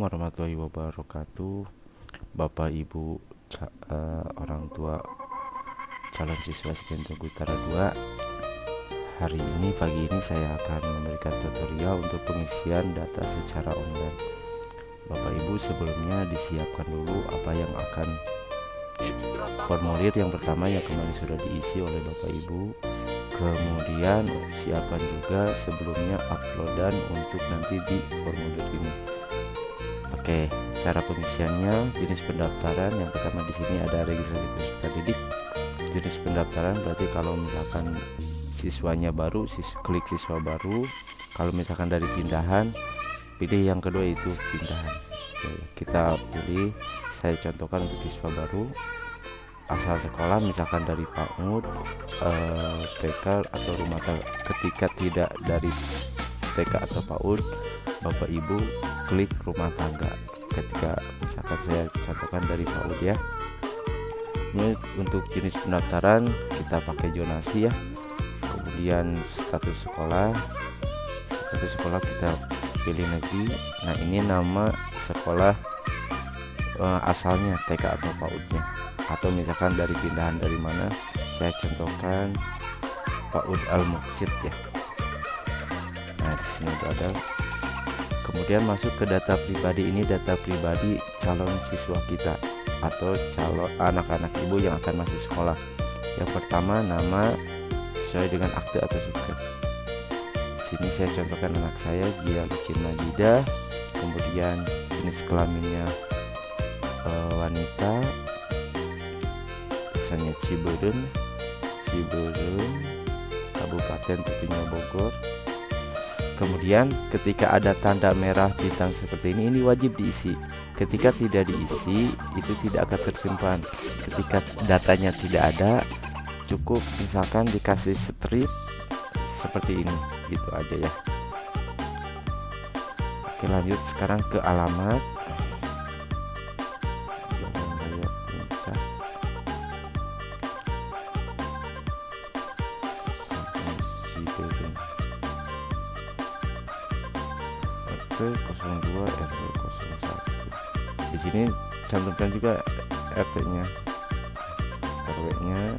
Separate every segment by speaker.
Speaker 1: warahmatullahi wabarakatuh. Bapak Ibu orang tua calon siswa Segentung Utara 2. Hari ini pagi ini saya akan memberikan tutorial untuk pengisian data secara online. Bapak Ibu sebelumnya disiapkan dulu apa yang akan formulir yang pertama yang kemarin sudah diisi oleh Bapak Ibu. Kemudian siapkan juga sebelumnya uploadan untuk nanti di formulir ini. Oke, cara pengisiannya, jenis pendaftaran yang pertama di sini ada registrasi peserta didik. Jenis pendaftaran berarti kalau misalkan siswanya baru, klik siswa baru. Kalau misalkan dari pindahan, pilih yang kedua itu pindahan. Oke, kita pilih, saya contohkan untuk siswa baru. Asal sekolah misalkan dari PAUD, TK atau rumah tangga. Ketika tidak dari TK atau PAUD, Bapak Ibu klik rumah tangga. Ketika misalkan saya contohkan dari PAUD ya. Ini untuk jenis pendaftaran kita pakai zonasi ya. Kemudian status sekolah kita pilih negeri. Nah ini nama sekolah asalnya TK atau PAUD-nya, atau misalkan dari pindahan dari mana, saya contohkan PAUD Al-Muqsid ya. Nah di sini udah ada. Kemudian masuk ke data pribadi. Ini data pribadi calon siswa kita atau calon anak-anak ibu yang akan masuk sekolah. Yang pertama nama sesuai dengan akte atau suket. Sini saya contohkan anak saya Gia Lucin Majida. Kemudian jenis kelaminnya wanita, misalnya Ciberem, Kabupaten tentunya Bogor. Kemudian ketika ada tanda merah bintang seperti ini wajib diisi. Ketika tidak diisi itu tidak akan tersimpan. Ketika datanya tidak ada, cukup misalkan dikasih strip seperti ini, gitu aja ya. Oke, lanjut sekarang ke alamat. RT 02 RT 01. Di sini cantumkan juga RT-nya, RW-nya.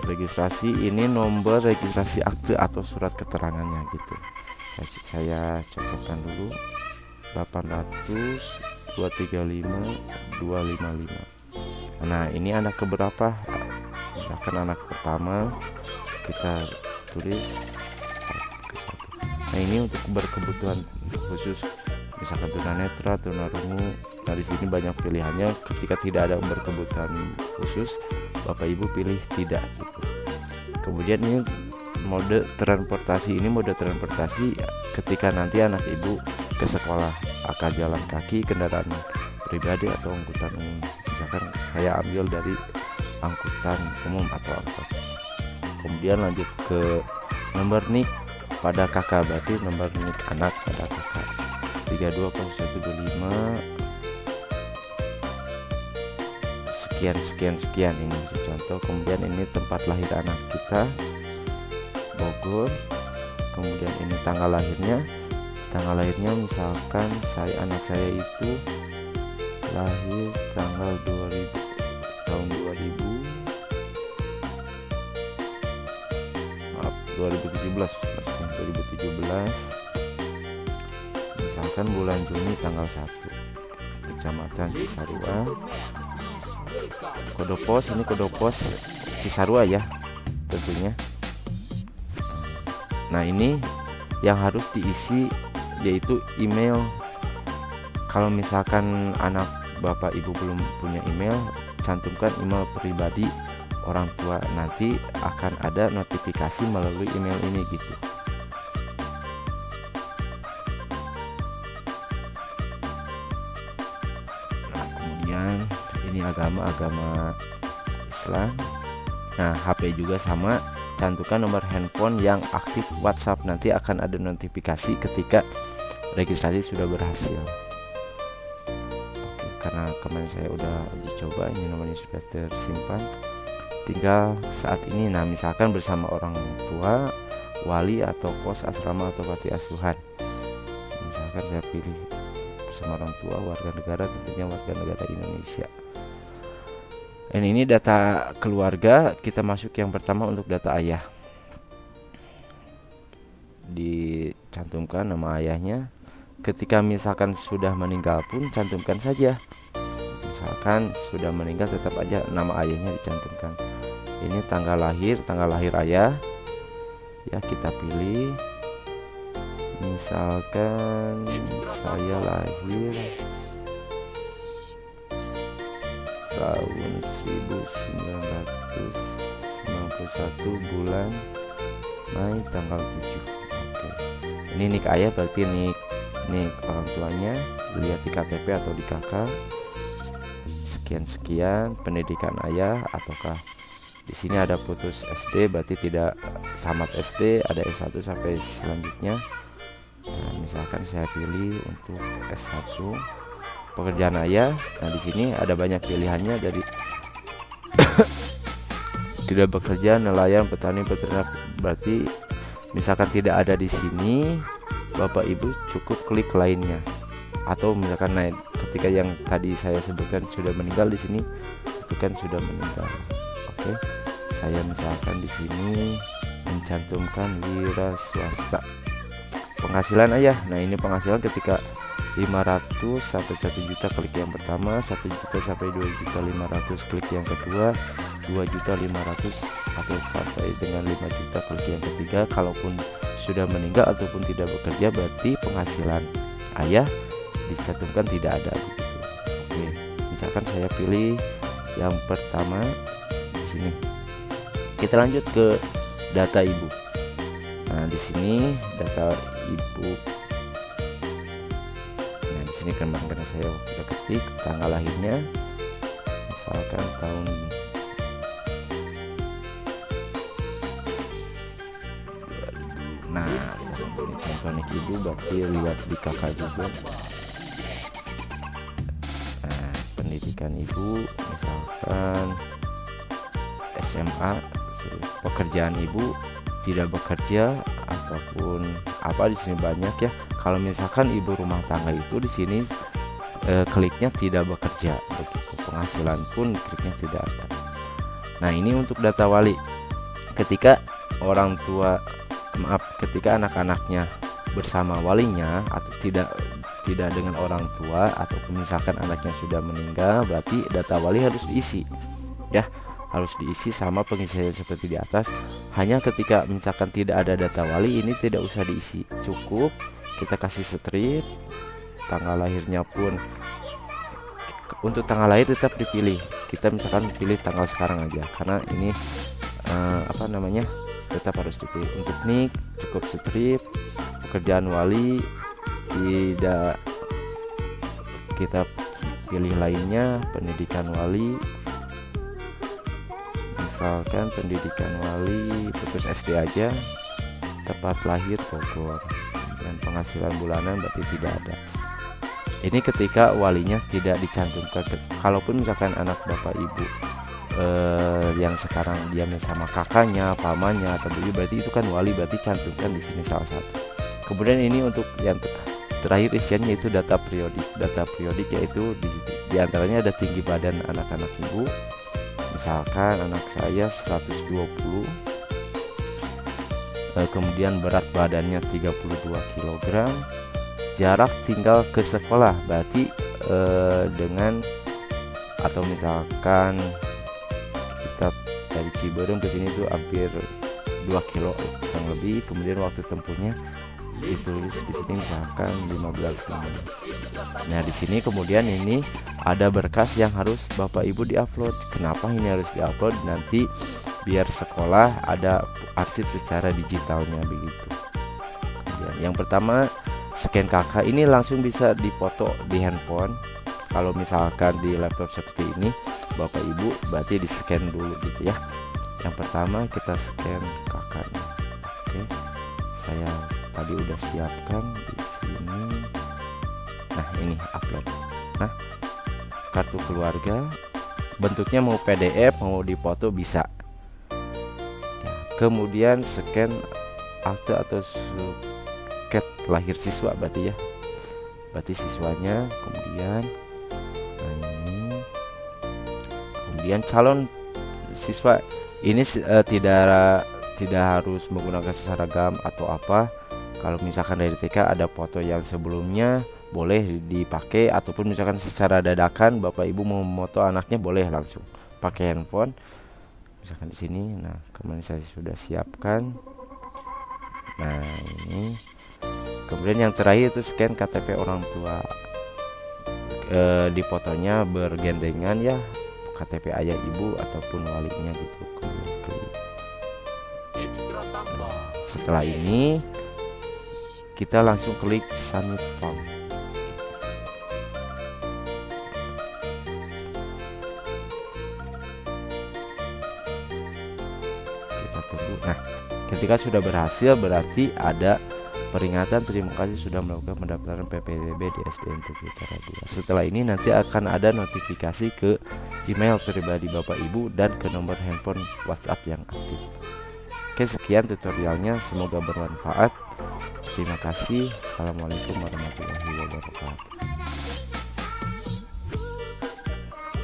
Speaker 1: Registrasi ini nomor registrasi akte atau surat keterangannya gitu. Saya contohkan dulu 800 235 255. Nah ini anak keberapa? Misalkan anak pertama, kita tulis 1. Nah ini untuk berkebutuhan khusus, misalkan tunanetra, tunarungu. Nah di sini banyak pilihannya. Ketika tidak ada berkebutuhan khusus, Bapak Ibu pilih tidak gitu. Kemudian ini mode transportasi. Ini mode transportasi ketika nanti anak ibu ke sekolah, akan jalan kaki, kendaraan pribadi atau angkutan umum. Misalkan saya ambil dari angkutan umum atau angkot. Kemudian lanjut ke nomor NIK pada kakak, berarti nomor NIK anak pada kakak 320125 sekian ini contoh. Kemudian ini tempat lahir anak kita Bogor. Kemudian ini tanggal lahirnya misalkan anak saya itu lahir tanggal 2017 misalkan bulan Juni tanggal 1, Kecamatan Cisarua. Kode pos, ini kode pos Cisarua ya tentunya. Nah ini yang harus diisi yaitu email. Kalau misalkan anak Bapak Ibu belum punya email, cantumkan email pribadi orang tua, nanti akan ada notifikasi melalui email ini gitu. Nah kemudian ini agama Islam. Nah HP juga sama, cantumkan nomor handphone yang aktif WhatsApp, nanti akan ada notifikasi ketika registrasi sudah berhasil. Oke, karena kemarin saya udah uji coba, ini nomornya sudah tersimpan. Tinggal saat ini, nah misalkan bersama orang tua, wali atau pos asrama atau panti asuhan. Misalkan saya pilih bersama orang tua, warga negara, tentunya warga negara Indonesia. Dan ini data keluarga. Kita masuk yang pertama untuk data ayah. Dicantumkan nama ayahnya. Ketika misalkan sudah meninggal pun cantumkan saja. Misalkan sudah meninggal tetap aja nama ayahnya dicantumkan. Ini tanggal lahir ayah. Ya, kita pilih. Misalkan saya lahir tahun 1991 bulan Mei tanggal 7. Oke. Ini nik ayah berarti nik orang tuanya, lihat di KTP atau di KK. Sekian pendidikan ayah, ataukah di sini ada putus SD berarti tidak tamat SD, ada S1 sampai selanjutnya. Nah, misalkan saya pilih untuk S1 pekerjaan ayah. Nah, di sini ada banyak pilihannya dari tidak bekerja, nelayan, petani, peternak. Berarti misalkan tidak ada di sini, Bapak Ibu cukup klik lainnya. Atau misalkan ketika yang tadi saya sebutkan sudah meninggal, di sini sebutkan sudah meninggal. Oke. Saya misalkan di sini mencantumkan wira swasta. Penghasilan ayah. Nah, ini penghasilan ketika 500 sampai 1 juta klik yang pertama, 1 juta sampai 2.500.000 klik yang kedua, 2.500.000 atau sampai dengan 5 juta klik yang ketiga. Kalaupun sudah meninggal ataupun tidak bekerja, berarti penghasilan ayah dicantumkan tidak ada begitu. Oke, misalkan saya pilih yang pertama di sini. Kita lanjut ke data ibu. Nah, di sini data ibu. Nah, di sini kemarin saya udah ketik tanggal lahirnya. Misalkan tahun contoh nik ibu berarti lihat di kakak juga. Nah, pendidikan ibu misalkan SMA, pekerjaan ibu tidak bekerja ataupun apa, di sini banyak ya. Kalau misalkan ibu rumah tangga itu di sini kliknya tidak bekerja begitu. Penghasilan pun kliknya tidak ada. Nah, ini untuk data wali. Ketika ketika anak-anaknya bersama walinya atau tidak dengan orang tua, ataupun misalkan anaknya sudah meninggal, berarti data wali harus diisi ya, harus diisi sama pengisian seperti di atas. Hanya ketika misalkan tidak ada data wali, ini tidak usah diisi, cukup kita kasih strip. Tanggal lahirnya pun untuk tanggal lahir tetap dipilih, kita misalkan pilih tanggal sekarang aja karena ini tetap harus dipilih. Untuk nik cukup strip. Pekerjaan wali tidak kita pilih lainnya. Pendidikan wali misalkan pendidikan wali putus SD aja. Tempat lahir Bogor, dan penghasilan bulanan berarti tidak ada. Ini ketika walinya tidak dicantumkan. Kalaupun misalkan anak bapak ibu yang sekarang diamnya sama kakaknya, pamannya atau bibi, berarti itu kan wali, berarti cantumkan di sini salah satu. Kemudian ini untuk yang terakhir isiannya itu data periodik. Data periodik yaitu di antaranya ada tinggi badan anak-anak ibu. Misalkan anak saya 120, kemudian berat badannya 32 kg, jarak tinggal ke sekolah berarti dengan, atau misalkan kita dari Ciberem ke sini tuh hampir 2 kilo kurang lebih. Kemudian waktu tempuhnya ditulis di sini misalkan 15 menit. Nah, di sini kemudian ini ada berkas yang harus Bapak Ibu diupload. Kenapa ini harus diupload? Nanti biar sekolah ada arsip secara digitalnya begitu. Kemudian yang pertama scan KK, ini langsung bisa dipoto di handphone. Kalau misalkan di laptop seperti ini Bapak Ibu berarti di scan dulu gitu ya. Yang pertama kita scan KK-nya. Oke, saya tadi udah siapkan di sini. Nah, ini upload. Nah, kartu keluarga bentuknya mau PDF mau dipoto bisa ya. Kemudian scan akte atau suket lahir siswa berarti ya. berarti siswanya. Kemudian nah ini, kemudian calon siswa ini tidak harus menggunakan seragam atau apa. Kalau misalkan dari TK ada foto yang sebelumnya boleh dipakai, ataupun misalkan secara dadakan Bapak Ibu mau foto anaknya boleh langsung pakai handphone. Misalkan di sini, nah kemarin saya sudah siapkan. Nah ini, kemudian yang terakhir itu scan KTP orang tua. Di fotonya bergandengan ya, KTP ayah ibu ataupun walinya gitu. Klik. Nah, setelah ini kita langsung klik submit form. Kita tunggu. Nah, ketika sudah berhasil berarti ada peringatan terima kasih sudah melakukan pendaftaran PPDB di SDN Tugu Utara 2. Setelah ini nanti akan ada notifikasi ke email pribadi Bapak Ibu dan ke nomor handphone WhatsApp yang aktif. Oke, sekian tutorialnya, semoga bermanfaat. Terima kasih. Assalamualaikum warahmatullahi wabarakatuh.